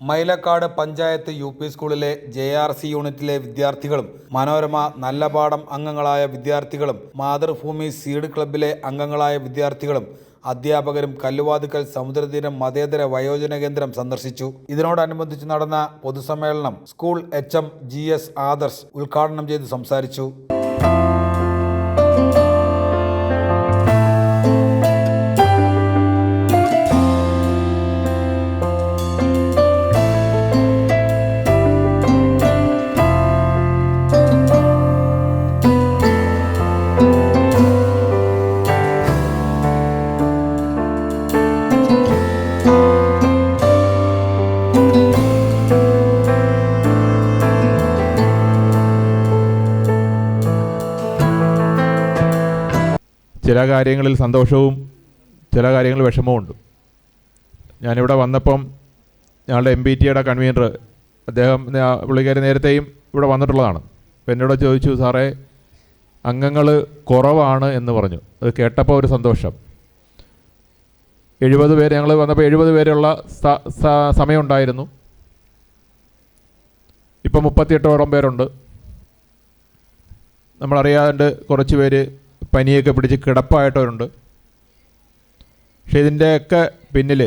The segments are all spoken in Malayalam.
മൈലക്കാട് പഞ്ചായത്ത് UP സ്കൂളിലെ JRC യൂണിറ്റിലെ വിദ്യാർത്ഥികളും മനോരമ നല്ല പാഠം അംഗങ്ങളായ വിദ്യാർത്ഥികളും മാതൃഭൂമി സീഡ് ക്ലബ്ബിലെ അംഗങ്ങളായ വിദ്യാർത്ഥികളും അധ്യാപകരും കല്ലുവാതുക്കൽ സമുദ്രതീരം മതേതര വയോജന കേന്ദ്രം സന്ദർശിച്ചു. ഇതിനോടനുബന്ധിച്ച് നടന്ന പൊതുസമ്മേളനം സ്കൂൾ HM GS ആദർശ് ഉദ്ഘാടനം ചെയ്ത് സംസാരിച്ചു. ചില കാര്യങ്ങളിൽ സന്തോഷവും ചില കാര്യങ്ങളിൽ വിഷമവുമുണ്ട്. ഞാനിവിടെ വന്നപ്പം ഞങ്ങളുടെ MPTയുടെ കൺവീനർ പുള്ളിക്കാരി നേരത്തെയും ഇവിടെ വന്നിട്ടുള്ളതാണ്. അപ്പോൾ എന്നോട് ചോദിച്ചു, സാറേ അംഗങ്ങൾ കുറവാണ് എന്ന് പറഞ്ഞു. അത് കേട്ടപ്പോൾ ഒരു സന്തോഷം. 70 പേര് ഞങ്ങൾ വന്നപ്പോൾ 70 പേരുള്ള സമയമുണ്ടായിരുന്നു. ഇപ്പം 38ഓളം പേരുണ്ട്. നമ്മളറിയാണ്ട് കുറച്ച് പേര് പനിയൊക്കെ പിടിച്ച് കിടപ്പായിട്ടവരുണ്ട്. പക്ഷേ ഇതിൻ്റെയൊക്കെ പിന്നിൽ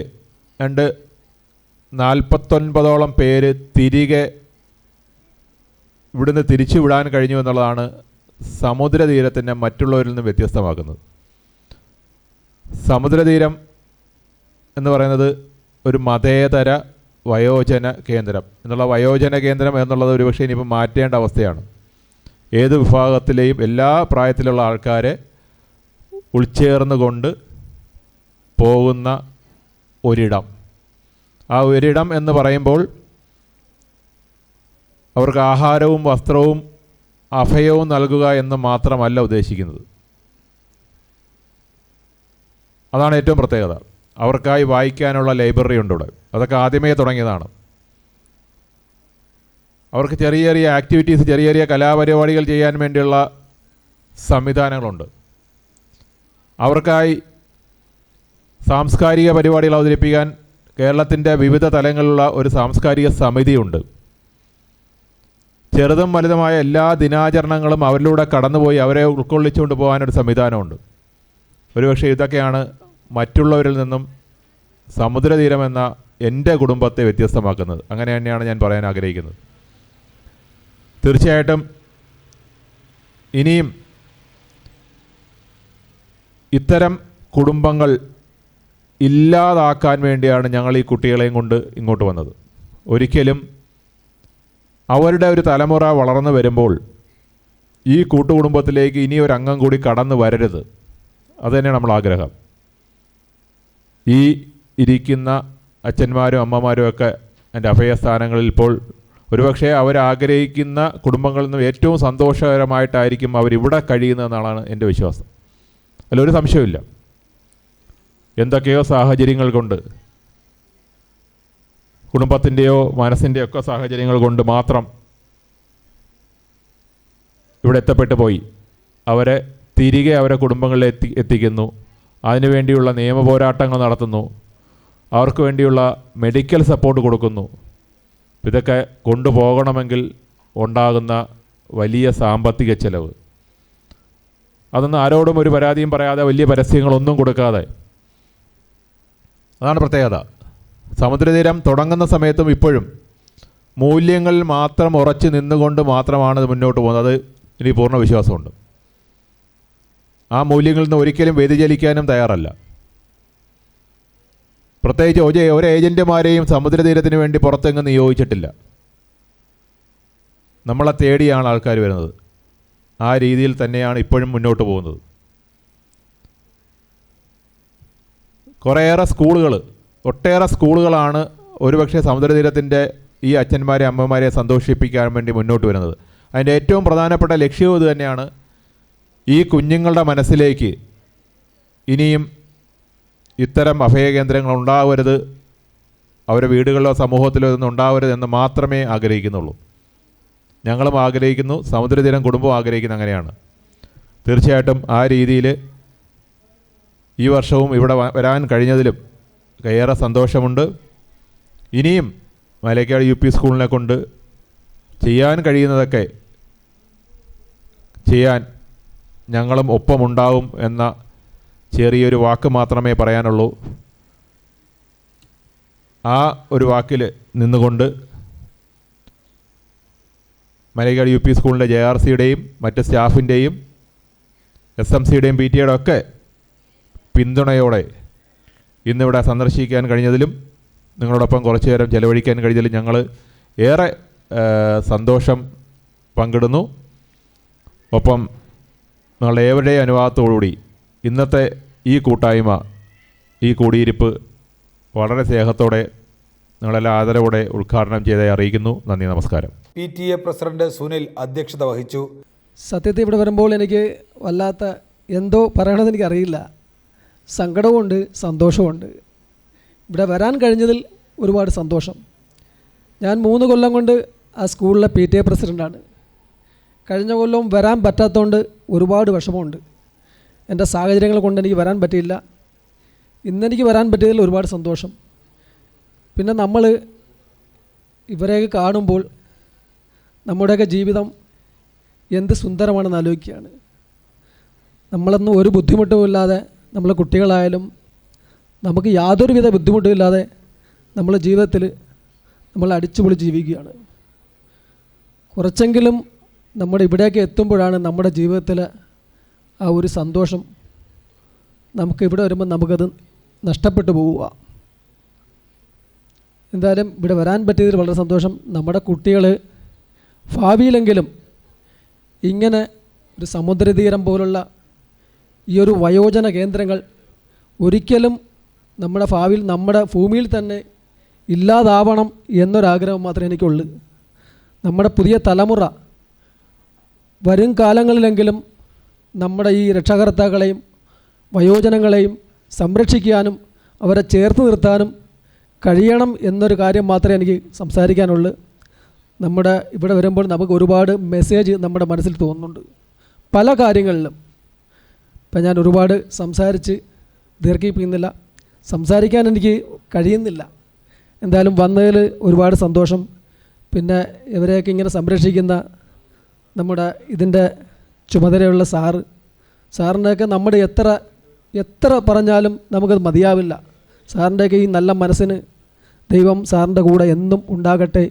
49ഓളം പേര് തിരികെ ഇവിടുന്ന് തിരിച്ചു വിടാൻ കഴിഞ്ഞു എന്നുള്ളതാണ് സമുദ്രതീരത്തിനെ മറ്റുള്ളവരിൽ നിന്ന് വ്യത്യസ്തമാക്കുന്നത്. സമുദ്രതീരം എന്ന് പറയുന്നത് ഒരു മതേതര വയോജന കേന്ദ്രം എന്നുള്ള വയോജന കേന്ദ്രം എന്നുള്ളത് ഒരുപക്ഷെ ഇനിയിപ്പോൾ മാറ്റേണ്ട അവസ്ഥയാണ്. ഏത് വിഭാഗത്തിലെയും എല്ലാ പ്രായത്തിലുള്ള ആൾക്കാരെ ഉൾച്ചേർന്നുകൊണ്ട് പോകുന്ന ഒരിടം. ആ ഒരിടം എന്ന് പറയുമ്പോൾ അവർക്ക് ആഹാരവും വസ്ത്രവും അഭയവും നൽകുക എന്ന് മാത്രമല്ല ഉദ്ദേശിക്കുന്നത്. അതാണ് ഏറ്റവും പ്രത്യേകത. അവർക്കായി വായിക്കാനുള്ള ലൈബ്രറി ഉണ്ട് ഇവിടെ. അതൊക്കെ ആദ്യമേ തുടങ്ങിയതാണ്. അവർക്ക് ചെറിയ ചെറിയ ആക്ടിവിറ്റീസ്, ചെറിയ ചെറിയ കലാപരിപാടികൾ ചെയ്യാൻ വേണ്ടിയുള്ള സംവിധാനങ്ങളുണ്ട്. അവർക്കായി സാംസ്കാരിക പരിപാടികൾ അവതരിപ്പിക്കാൻ കേരളത്തിൻ്റെ വിവിധ തലങ്ങളിലുള്ള ഒരു സാംസ്കാരിക സമിതിയുണ്ട്. ചെറുതും വലുതുമായ എല്ലാ ദിനാചരണങ്ങളും അവരിലൂടെ കടന്നുപോയി അവരെ ഉൾക്കൊള്ളിച്ചുകൊണ്ട് പോകാനൊരു സംവിധാനമുണ്ട്. ഒരുപക്ഷെ ഇതൊക്കെയാണ് മറ്റുള്ളവരിൽ നിന്നും സമുദ്രതീരമെന്ന എൻ്റെ കുടുംബത്തെ വ്യത്യസ്തമാക്കുന്നത്. അങ്ങനെ തന്നെയാണ് ഞാൻ പറയാൻ ആഗ്രഹിക്കുന്നത്. തീർച്ചയായിട്ടും ഇനിയും ഇത്തരം കുടുംബങ്ങൾ ഇല്ലാതാക്കാൻ വേണ്ടിയാണ് ഞങ്ങൾ ഈ കുട്ടികളെയും കൊണ്ട് ഇങ്ങോട്ട് വന്നത്. ഒരിക്കലും അവരുടെ ഒരു തലമുറ വളർന്നു വരുമ്പോൾ ഈ കൂട്ടുകുടുംബത്തിലേക്ക് ഇനി ഒരു അംഗം കൂടി കടന്നു വരരുത്. അതുതന്നെയാണ് നമ്മൾ ആഗ്രഹം. ഈ ഇരിക്കുന്ന അച്ഛന്മാരും അമ്മമാരും ഒക്കെ എൻ്റെ അഭയസ്ഥാനങ്ങളിൽ ഇപ്പോൾ ഒരുപക്ഷെ അവരാഗ്രഹിക്കുന്ന കുടുംബങ്ങളിൽ നിന്നും ഏറ്റവും സന്തോഷകരമായിട്ടായിരിക്കും അവരിവിടെ കഴിയുന്നതെന്നാണ് എൻ്റെ വിശ്വാസം. അതിലൊരു സംശയമില്ല. എന്തൊക്കെയോ സാഹചര്യങ്ങൾ കൊണ്ട്, കുടുംബത്തിൻ്റെയോ മനസ്സിൻ്റെയോ ഒക്കെ സാഹചര്യങ്ങൾ കൊണ്ട് മാത്രം ഇവിടെ എത്തപ്പെട്ടു പോയി അവരെ തിരികെ അവരെ കുടുംബങ്ങളിൽ എത്തിക്കുന്നു. അതിനുവേണ്ടിയുള്ള നിയമ പോരാട്ടങ്ങൾ നടത്തുന്നു. അവർക്ക് വേണ്ടിയുള്ള മെഡിക്കൽ സപ്പോർട്ട് കൊടുക്കുന്നു. ഇതൊക്കെ കൊണ്ടുപോകണമെങ്കിൽ ഉണ്ടാകുന്ന വലിയ സാമ്പത്തിക ചെലവ്, അതൊന്നും ആരോടും ഒരു പരാതിയും പറയാതെ, വലിയ പരസ്യങ്ങളൊന്നും കൊടുക്കാതെ, അതാണ് പ്രത്യേകത. സമുദ്രതീരം തുടങ്ങുന്ന സമയത്തും ഇപ്പോഴും മൂല്യങ്ങളിൽ മാത്രം ഉറച്ചു നിന്നുകൊണ്ട് മാത്രമാണ് ഇത് മുന്നോട്ട് പോകുന്നത്. അത് എനിക്ക് പൂർണ്ണ വിശ്വാസമുണ്ട്. ആ മൂല്യങ്ങളിൽ നിന്ന് ഒരിക്കലും വ്യതിചലിക്കാനും തയ്യാറല്ല. പ്രത്യേകിച്ച് ഒരു ഏജൻറ്റുമാരെയും സമുദ്രതീരത്തിന് വേണ്ടി പുറത്തെങ്ങും നിയോഗിച്ചിട്ടില്ല. നമ്മളെ തേടിയാണ് ആൾക്കാർ വരുന്നത്. ആ രീതിയിൽ തന്നെയാണ് ഇപ്പോഴും മുന്നോട്ട് പോകുന്നത്. ഒട്ടേറെ സ്കൂളുകളാണ് ഒരുപക്ഷെ സമുദ്രതീരത്തിൻ്റെ ഈ അച്ഛന്മാരെ അമ്മമാരെ സന്തോഷിപ്പിക്കാൻ വേണ്ടി മുന്നോട്ട് വരുന്നത്. അതിൻ്റെ ഏറ്റവും പ്രധാനപ്പെട്ട ലക്ഷ്യവും ഇത് തന്നെയാണ്. ഈ കുഞ്ഞുങ്ങളുടെ മനസ്സിലേക്ക് ഇനിയും ഇത്തരം അഭയകേന്ദ്രങ്ങൾ ഉണ്ടാവരുത്, അവരുടെ വീടുകളിലോ സമൂഹത്തിലോ ഇതൊന്നും ഉണ്ടാവരുത് എന്ന് മാത്രമേ ആഗ്രഹിക്കുന്നുള്ളൂ. ഞങ്ങളും ആഗ്രഹിക്കുന്നു, സമുദ്രതീരം കുടുംബം ആഗ്രഹിക്കുന്നു. അങ്ങനെയാണ്. തീർച്ചയായിട്ടും ആ രീതിയിൽ ഈ വർഷവും ഇവിടെ വരാൻ കഴിഞ്ഞതിലും ഏറെ സന്തോഷമുണ്ട്. ഇനിയും മലയക്കാട് യു പി സ്കൂളിനെ കൊണ്ട് ചെയ്യാൻ കഴിയുന്നതൊക്കെ ചെയ്യാൻ ഞങ്ങളും ഒപ്പമുണ്ടാവും എന്ന ചെറിയൊരു വാക്ക് മാത്രമേ പറയാനുള്ളൂ. ആ ഒരു വാക്കിൽ നിന്നുകൊണ്ട് മലയക്കാട് യു പി സ്കൂളിൻ്റെ JRCയുടെയും മറ്റ് സ്റ്റാഫിൻ്റെയും SMCയുടെയും PTA ഒക്കെ പിന്തുണയോടെ ഇന്നിവിടെ സന്ദർശിക്കാൻ കഴിഞ്ഞതിലും നിങ്ങളോടൊപ്പം കുറച്ചു നേരം ചെലവഴിക്കാൻ കഴിഞ്ഞതിലും ഞങ്ങൾ ഏറെ സന്തോഷം പങ്കിടുന്നു. ഒപ്പം നിങ്ങളുടെ ഏവരുടെയും അനുവാദത്തോടുകൂടി ഇന്നത്തെ ഈ കൂട്ടായ്മ, ഈ കൂടിയിരിപ്പ് വളരെ സ്നേഹത്തോടെ നിങ്ങളെല്ലാം ആദരവോടെ ഉദ്ഘാടനം ചെയ്തതായി അറിയിക്കുന്നു. നന്ദി, നമസ്കാരം. PTA പ്രസിഡന്റ് സുനിൽ അധ്യക്ഷത വഹിച്ചു. സത്യത്തിൽ ഇവിടെ വരുമ്പോൾ എനിക്ക് വല്ലാത്ത എന്തോ പറയണമെന്ന് എനിക്കറിയില്ല. സങ്കടവുമുണ്ട്, സന്തോഷവുമുണ്ട്. ഇവിടെ വരാൻ കഴിഞ്ഞതിൽ ഒരുപാട് സന്തോഷം. ഞാൻ 3 കൊല്ലം കൊണ്ട് ആ സ്കൂളിലെ PTA പ്രസിഡൻ്റാണ്. കഴിഞ്ഞ കൊല്ലവും വരാൻ പറ്റാത്തതുകൊണ്ട് ഒരുപാട് വിഷമമുണ്ട്. എൻ്റെ സാഹചര്യങ്ങൾ കൊണ്ട് എനിക്ക് വരാൻ പറ്റിയില്ല. ഇന്നെനിക്ക് വരാൻ പറ്റിയതിൽ ഒരുപാട് സന്തോഷം. പിന്നെ നമ്മൾ ഇവരെയൊക്കെ കാണുമ്പോൾ നമ്മുടെയൊക്കെ ജീവിതം എന്ത് സുന്ദരമാണെന്ന് ആലോചിക്കുകയാണ്. നമ്മളൊന്നും ഒരു ബുദ്ധിമുട്ടുമില്ലാതെ, നമ്മളെ കുട്ടികളായാലും നമുക്ക് യാതൊരുവിധ ബുദ്ധിമുട്ടുമില്ലാതെ നമ്മൾ ജീവിതത്തിൽ നമ്മൾ അടിച്ചുപൊളി ജീവിക്കുകയാണ്. കുറച്ചെങ്കിലും നമ്മുടെ ഇവിടേക്ക് എത്തുമ്പോഴാണ് നമ്മുടെ ജീവിതത്തിൽ ആ ഒരു സന്തോഷം നമുക്ക് ഇവിടെ വരുമ്പോൾ നമുക്കത് നഷ്ടപ്പെട്ടു പോവുക. എന്തായാലും ഇവിടെ വരാൻ പറ്റിയതിൽ വളരെ സന്തോഷം. നമ്മുടെ കുട്ടികൾ ഭാവിയിലെങ്കിലും ഇങ്ങനെ ഒരു സമുദ്രതീരം പോലുള്ള ഈ ഒരു വയോജന കേന്ദ്രങ്ങൾ ഒരിക്കലും നമ്മുടെ ഭാവിയിൽ നമ്മുടെ ഭൂമിയിൽ തന്നെ ഇല്ലാതാവണം എന്നൊരാഗ്രഹം മാത്രമേ എനിക്കുള്ളൂ. നമ്മുടെ പുതിയ തലമുറ വരും കാലങ്ങളിലെങ്കിലും നമ്മുടെ ഈ രക്ഷകർത്താക്കളെയും വയോജനങ്ങളെയും സംരക്ഷിക്കാനും അവരെ ചേർത്ത് നിർത്താനും കഴിയണം എന്നൊരു കാര്യം മാത്രമേ എനിക്ക് സംസാരിക്കാനുള്ളൂ. നമ്മുടെ ഇവിടെ വരുമ്പോൾ നമുക്ക് ഒരുപാട് മെസ്സേജ് നമ്മുടെ മനസ്സിൽ തോന്നുന്നുണ്ട് പല കാര്യങ്ങളിലും. ഇപ്പം ഞാൻ ഒരുപാട് സംസാരിച്ച് ദീർഘിപ്പിക്കുന്നില്ല, സംസാരിക്കാൻ എനിക്ക് കഴിയുന്നില്ല. എന്തായാലും വന്നതിൽ ഒരുപാട് സന്തോഷം. പിന്നെ ഇവരെയൊക്കെ ഇങ്ങനെ സംരക്ഷിക്കുന്ന നമ്മുടെ ഇതിൻ്റെ ചുമതലയുള്ള സാറിൻ്റെയൊക്കെ നമ്മുടെ എത്ര പറഞ്ഞാലും നമുക്കത് മതിയാവില്ല. സാറിൻ്റെയൊക്കെ ഈ നല്ല മനസ്സിന് ദൈവം സാറിൻ്റെ കൂടെ എന്നും ഉണ്ടാകട്ടെ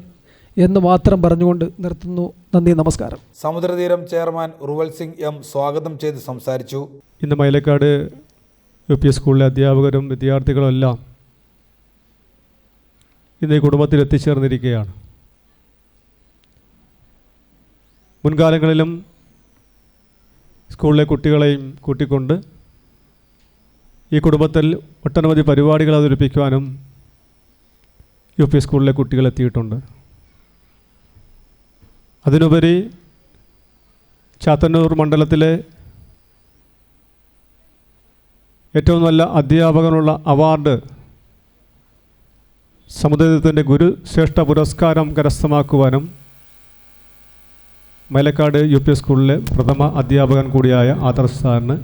എന്ന് മാത്രം പറഞ്ഞുകൊണ്ട് നിർത്തുന്നു. നന്ദി, നമസ്കാരം. സമുദ്രതീരം ചെയർമാൻ റുവൽ സിംഗ് M സ്വാഗതം ചെയ്ത് സംസാരിച്ചു. ഇന്ന് മയിലക്കാട് UP സ്കൂളിലെ അധ്യാപകരും വിദ്യാർത്ഥികളും എല്ലാം ഇന്ന് ഈ കുടുംബത്തിൽ എത്തിച്ചേർന്നിരിക്കുകയാണ്. മുൻകാലങ്ങളിലും സ്കൂളിലെ കുട്ടികളെയും കൂട്ടിക്കൊണ്ട് ഈ കുടുംബത്തിൽ ഒട്ടനവധി പരിപാടികൾ അവതരിപ്പിക്കുവാനും UP സ്കൂളിലെ കുട്ടികൾ എത്തിയിട്ടുണ്ട്. അതിനുപരി ചാത്തന്നൂർ മണ്ഡലത്തിലെ ഏറ്റവും നല്ല അധ്യാപകനുള്ള അവാർഡ് സമുദായത്തിൻ്റെ ഗുരുശ്രേഷ്ഠ പുരസ്കാരം കരസ്ഥമാക്കുവാനും മയിലക്കാട് UP സ്കൂളിലെ പ്രഥമ അധ്യാപകൻ കൂടിയായ ആദർശ് സാറിന്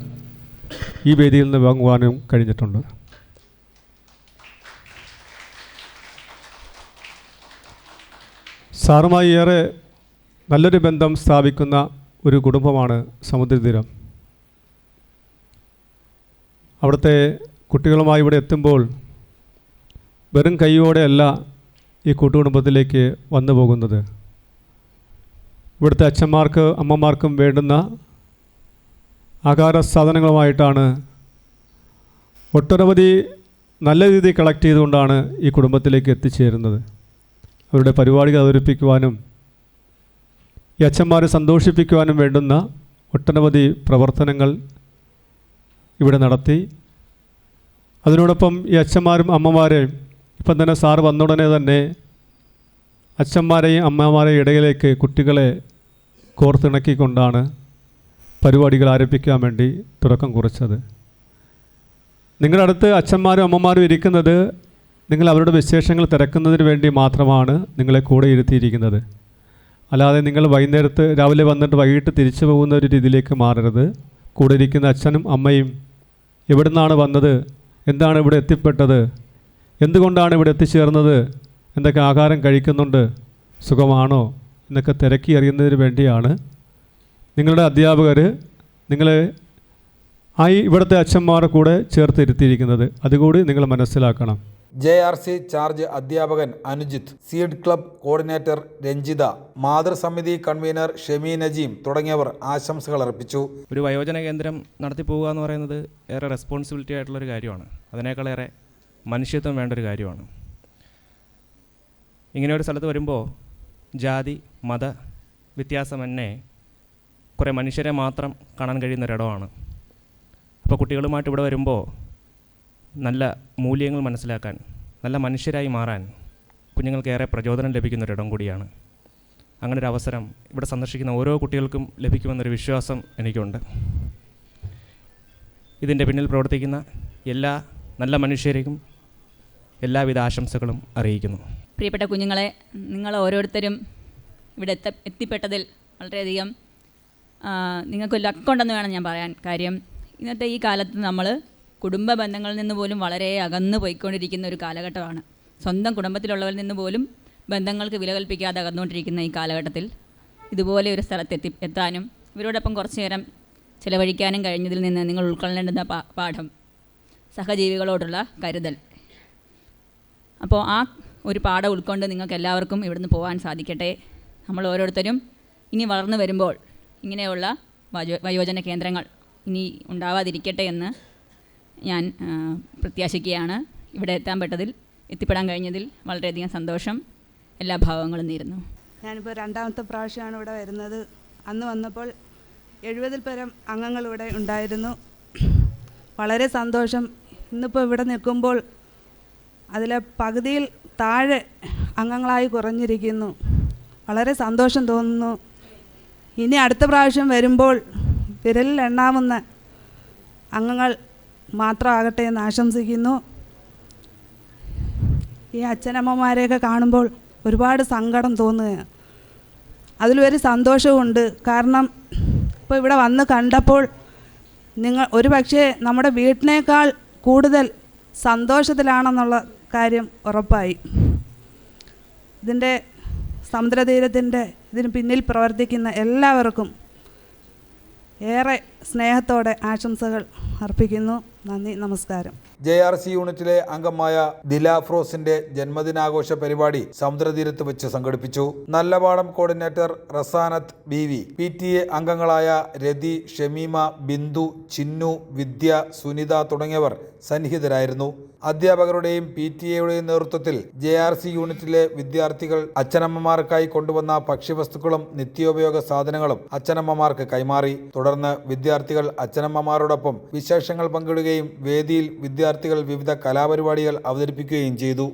ഈ വേദിയിൽ നിന്ന് വാങ്ങുവാനും കഴിഞ്ഞിട്ടുണ്ട്. സാറുമായി ഏറെ നല്ലൊരു ബന്ധം സ്ഥാപിക്കുന്ന ഒരു കുടുംബമാണ് സമുദ്രതീരം. അവിടുത്തെ കുട്ടികളുമായി ഇവിടെ എത്തുമ്പോൾ വെറും കൈയോടെയല്ല ഈ കൂട്ടുകുടുംബത്തിലേക്ക് വന്നു പോകുന്നത്. ഇവിടുത്തെ അച്ഛന്മാർക്ക് അമ്മമാർക്കും വേണ്ടുന്ന ആഹാര സാധനങ്ങളുമായിട്ടാണ് ഒട്ടനവധി നല്ല രീതിയിൽ കളക്ട് ചെയ്തുകൊണ്ടാണ് ഈ കുടുംബത്തിലേക്ക് എത്തിച്ചേരുന്നത്. അവരുടെ പരിപാടികൾ അവതരിപ്പിക്കുവാനും ഈ അച്ഛന്മാരെ സന്തോഷിപ്പിക്കുവാനും വേണ്ടുന്ന ഒട്ടനവധി പ്രവർത്തനങ്ങൾ ഇവിടെ നടത്തി. അതിനോടൊപ്പം ഈ അച്ഛന്മാരും അമ്മമാരെയും ഇപ്പം തന്നെ സാറ് വന്നുടനെ തന്നെ അച്ഛന്മാരെയും അമ്മമാരെയും ഇടയിലേക്ക് കുട്ടികളെ കോർത്തിണക്കിക്കൊണ്ടാണ് പരിപാടികൾ ആരംഭിക്കാൻ വേണ്ടി തുടക്കം കുറിച്ചത്. നിങ്ങളുടെ അടുത്ത് അച്ഛന്മാരും അമ്മമാരും ഇരിക്കുന്നത് നിങ്ങൾ അവരുടെ വിശേഷങ്ങൾ തിരക്കുന്നതിന് വേണ്ടി മാത്രമാണ് നിങ്ങളെ കൂടെ ഇരുത്തിയിരിക്കുന്നത്. അല്ലാതെ നിങ്ങൾ വൈകുന്നേരത്ത് രാവിലെ വന്നിട്ട് വൈകിട്ട് തിരിച്ചു പോകുന്ന ഒരു രീതിയിലേക്ക് മാറരുത്. കൂടെ ഇരിക്കുന്ന അച്ഛനും അമ്മയും എവിടെ നിന്നാണ് വന്നത്, എന്താണ് ഇവിടെ എത്തിപ്പെട്ടത്, എന്തുകൊണ്ടാണ് ഇവിടെ എത്തിച്ചേർന്നത് എന്തൊക്കെ ആഹാരം കഴിക്കുന്നുണ്ട്, സുഖമാണോ എന്നൊക്കെ തിരക്കി അറിയുന്നതിന് വേണ്ടിയാണ് നിങ്ങളുടെ അധ്യാപകർ നിങ്ങളെ ഇവിടുത്തെ അച്ഛന്മാരെ കൂടെ ചേർത്തിരുത്തിയിരിക്കുന്നത്. അതുകൂടി നിങ്ങൾ മനസ്സിലാക്കണം. JRC ചാർജ് അധ്യാപകൻ Anujith, seed club coordinator Ranjitha, മാതൃസമിതി കൺവീനർ ഷെമി നജീം തുടങ്ങിയവർ ആശംസകൾ അർപ്പിച്ചു. ഒരു വയോജന കേന്ദ്രം നടത്തിപ്പോവുക എന്ന് പറയുന്നത് ഏറെ റെസ്പോൺസിബിലിറ്റി ആയിട്ടുള്ളൊരു കാര്യമാണ്. അതിനേക്കാളേറെ മനുഷ്യത്വം വേണ്ട ഒരു കാര്യമാണ്. ഇങ്ങനെ ഒരു സ്ഥലത്ത് വരുമ്പോൾ ജാതി മത വ്യത്യാസമന്യേ കുറേ മനുഷ്യരെ മാത്രം കാണാൻ കഴിയുന്നൊരിടമാണ്. അപ്പോൾ കുട്ടികളുമായിട്ട് ഇവിടെ വരുമ്പോൾ നല്ല മൂല്യങ്ങൾ മനസ്സിലാക്കാൻ, നല്ല മനുഷ്യരായി മാറാൻ കുഞ്ഞുങ്ങൾക്കേറെ പ്രചോദനം ലഭിക്കുന്നൊരിടം കൂടിയാണ്. അങ്ങനൊരു അവസരം ഇവിടെ സന്ദർശിക്കുന്ന ഓരോ കുട്ടികൾക്കും ലഭിക്കുമെന്നൊരു വിശ്വാസം എനിക്കുണ്ട്. ഇതിൻ്റെ പിന്നിൽ പ്രവർത്തിക്കുന്ന എല്ലാ നല്ല മനുഷ്യരെയും എല്ലാവിധ ആശംസകളും അറിയിക്കുന്നു. പ്രിയപ്പെട്ട കുഞ്ഞുങ്ങളെ, നിങ്ങൾ ഓരോരുത്തരും ഇവിടെ എത്തിപ്പെട്ടതിൽ വളരെയധികം നിങ്ങൾക്ക് ലക്കുണ്ടെന്ന് വേണം ഞാൻ പറയാൻ. കാര്യം ഇന്നത്തെ ഈ കാലത്ത് നമ്മൾ കുടുംബ ബന്ധങ്ങളിൽ നിന്ന് പോലും വളരെ അകന്നു പോയിക്കൊണ്ടിരിക്കുന്ന ഒരു കാലഘട്ടമാണ്. സ്വന്തം കുടുംബത്തിലുള്ളവരിൽ നിന്ന് പോലും ബന്ധങ്ങൾക്ക് വില കൽപ്പിക്കാതെ അകന്നുകൊണ്ടിരിക്കുന്ന ഈ കാലഘട്ടത്തിൽ ഇതുപോലെ ഒരു സ്ഥലത്ത് എത്താനും ഇവരോടൊപ്പം കുറച്ചു നേരം ചിലവഴിക്കാനും കഴിഞ്ഞതിൽ നിന്ന് നിങ്ങൾ ഉൾക്കൊള്ളേണ്ടുന്ന പാഠം സഹജീവികളോടുള്ള കരുതൽ. അപ്പോൾ ആ ഒരു പാഠം ഉൾക്കൊണ്ട് നിങ്ങൾക്ക് എല്ലാവർക്കും ഇവിടുന്ന് പോകാൻ സാധിക്കട്ടെ. നമ്മൾ ഓരോരുത്തരും ഇനി വളർന്നു വരുമ്പോൾ ഇങ്ങനെയുള്ള വയോജന കേന്ദ്രങ്ങൾ ഇനി ഉണ്ടാവാതിരിക്കട്ടെ എന്ന് ഞാൻ പ്രത്യാശിക്കുകയാണ്. ഇവിടെ എത്തിപ്പെടാൻ കഴിഞ്ഞതിൽ വളരെയധികം സന്തോഷം. എല്ലാ ഭാവങ്ങളും നേരുന്നു. ഞാനിപ്പോൾ രണ്ടാമത്തെ പ്രാവശ്യമാണ് ഇവിടെ വരുന്നത്. അന്ന് വന്നപ്പോൾ 70-ൽ പരം അംഗങ്ങൾ ഇവിടെ ഉണ്ടായിരുന്നു. വളരെ സന്തോഷം. ഇന്നിപ്പോൾ ഇവിടെ നിൽക്കുമ്പോൾ അതിലെ പകുതിയിൽ താഴെ അംഗങ്ങളായി കുറഞ്ഞിരിക്കുന്നു. വളരെ സന്തോഷം തോന്നുന്നു. ഇനി അടുത്ത പ്രാവശ്യം വരുമ്പോൾ വിരലിൽ എണ്ണാവുന്ന അംഗങ്ങൾ മാത്രമാകട്ടെ എന്ന് ആശംസിക്കുന്നു. ഈ അച്ഛനമ്മമാരെയൊക്കെ കാണുമ്പോൾ ഒരുപാട് സങ്കടം തോന്നുകയാണ്. അതിലൊരു സന്തോഷവുമുണ്ട്. കാരണം ഇപ്പോൾ ഇവിടെ വന്ന് കണ്ടപ്പോൾ നിങ്ങൾ ഒരു പക്ഷേ നമ്മുടെ വീട്ടിനേക്കാൾ കൂടുതൽ സന്തോഷത്തിലാണെന്നുള്ള കാര്യം ഉറപ്പായി. ഇതിൻ്റെ സമുദ്രതീരത്തിൻ്റെ ഇതിന് പിന്നിൽ പ്രവർത്തിക്കുന്ന എല്ലാവർക്കും ഏറെ സ്നേഹത്തോടെ ആശംസകൾ അർപ്പിക്കുന്നു. നന്ദി, നമസ്കാരം. JRC യൂണിറ്റിലെ അംഗമായ ദിലാഫ്രോസിന്റെ ജന്മദിനാഘോഷ പരിപാടി സമുദ്രതീരത്ത് വെച്ച് സംഘടിപ്പിച്ചു. നല്ലപാടം കോർഡിനേറ്റർ റസാനത്ത് BV, PTA അംഗങ്ങളായ രതി, ഷമീമ, ബിന്ദു, ചിന്നു, വിദ്യ, സുനിത തുടങ്ങിയവർ സന്നിഹിതരായിരുന്നു. അധ്യാപകരുടെയും PTA-യുടെയും നേതൃത്വത്തിൽ JRC യൂണിറ്റിലെ വിദ്യാർത്ഥികൾ അച്ഛനമ്മമാർക്കായി കൊണ്ടുവന്ന ഭക്ഷ്യവസ്തുക്കളും നിത്യോപയോഗ സാധനങ്ങളും അച്ഛനമ്മമാർക്ക് കൈമാറി. തുടർന്ന് വിദ്യാർത്ഥികൾ അച്ഛനമ്മമാരോടൊപ്പം വിശേഷങ്ങൾ പങ്കിടുകയും വേദിയിൽ വിദ്യാർത്ഥികൾ വിവിധ കലാപരിപാടികൾ അവതരിപ്പിക്കുകയും ചെയ്തു.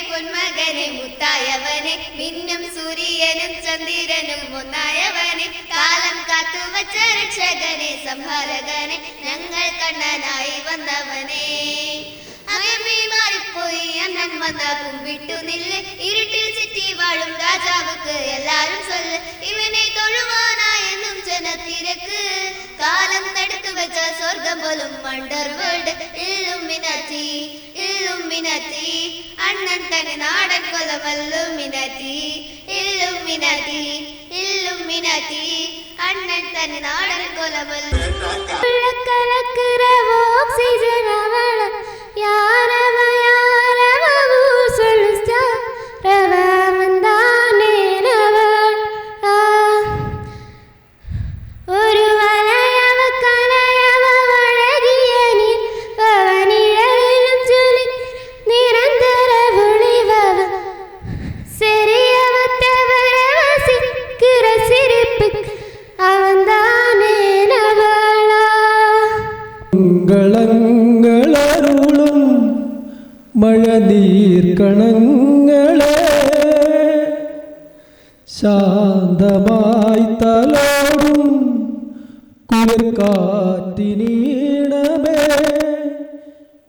പൊന്മകനെ മുത്തായവനെ മിന്നും സൂര്യനും ചന്ദ്രനും ഒന്നായവനെ കാലം കാത്തുവച്ച രക്ഷകനെ സംഹാരകനെ ഞങ്ങൾ കണ്ണനായി വന്നവനെ അകമേ മാറിപ്പോയി അണ്ണൻ വന്ന കുമ്പിട്ടു നില്ല് ഇരുട്ടിൽ ചുറ്റി വാഴും രാജാവുക്ക് എല്ലാരും ചൊല്ല് ഇവനെ തൊഴുവാനായെന്നും ജനത്തിരക്ക് കാലം തടുത്തു വെച്ച സ്വർഗം പോലും വണ്ടർ വേൾഡ് ഇല്ലുമിനാറ്റി ഇല്ലുമിനാറ്റി അണ്ണൻ തന്നെ നാടൻ കൊലമല്ലുമിനാറ്റി ഇല്ലുമിനാറ്റി ഇല്ലുമിനാറ്റി അണ്ണൻ തന്നെ നാടൻ കൊലമല്ലു ഓക്സിജൻ അവള யாரவ யாரவ ஊசலுஸ்தா ரவமந்தானேனவள் ஒரு வளையவ கலையவ வழகிய நீர் பவனிழலிலும் ஜொலி நிரந்தர ஒளி മംഗളങ്ങളരുളും മഴനീർക്കണങ്ങളെ ശാന്തമായി തലോടും കുളിർക്കാറ്റിനീണമേ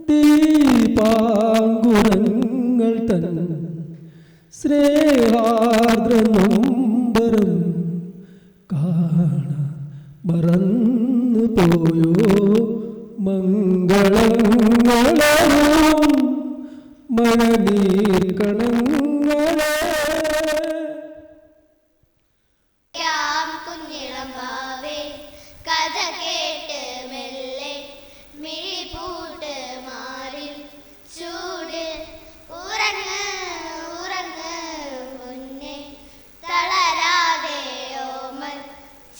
ദീപാങ്കുരങ്ങൾ തൻ സ്നേഹാർദ്രനൊമ്പരം കാണ മറന്നു പോയോ മംഗളങ്ങളും മഴനീർക്കണങ്ങളെ. കുഞ്ഞിളം ഭാവേ കഥ കേട്ട് മെല്ലെ മിഴിപൂട്ട് മാറി ചൂട് ഉറങ്ങ് ഉറങ്ങ് മുന്നേ തളരാതെ ഓമൽ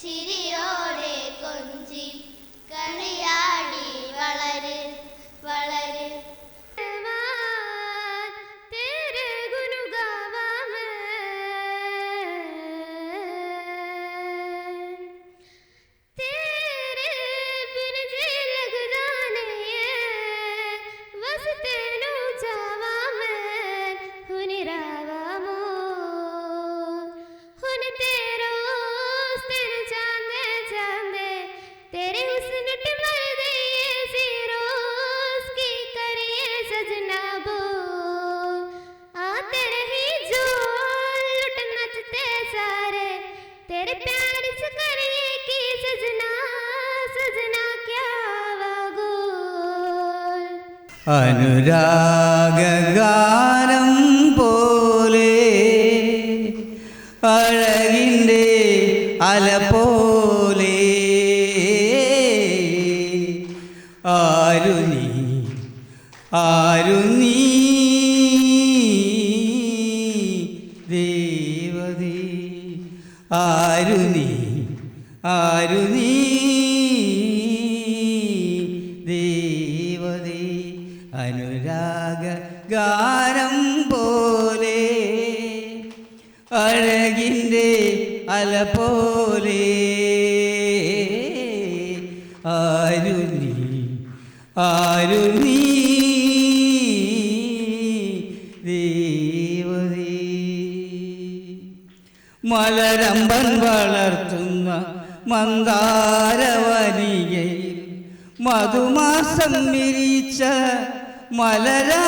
ചിരിയോടെ കൊഞ്ചി കളിയാടി വളര് വളര് तेरे गुन गावा मैं तेरे बिन जी लगदा नहीं बस तेनू जावा मैं हुन रावा मोर हुन तेरो तेरे चांदे चांदे तेरे हुस्न टिमर दे सिरोस की करिए सजना बोल आ तेरे ही जो लुट नचते सारे तेरे प्यार से करिए की सजना सजना क्या वागोल. അനുരാഗാനം പോലെ അഴകിൻ്റെ അല പോലെ ആരു നീ ദേവതേ ആരു നീ ദേവതേ അനുരാഗ ഗാനം പോലെ അഴകിൻ്റെ അല പോലെ ആരു നീ ദേവതേ മലരമ്പൻ വളർത്തുന്ന മന്ദാരവനികയിൽ മധുമാസം വിരിച്ച മലരാ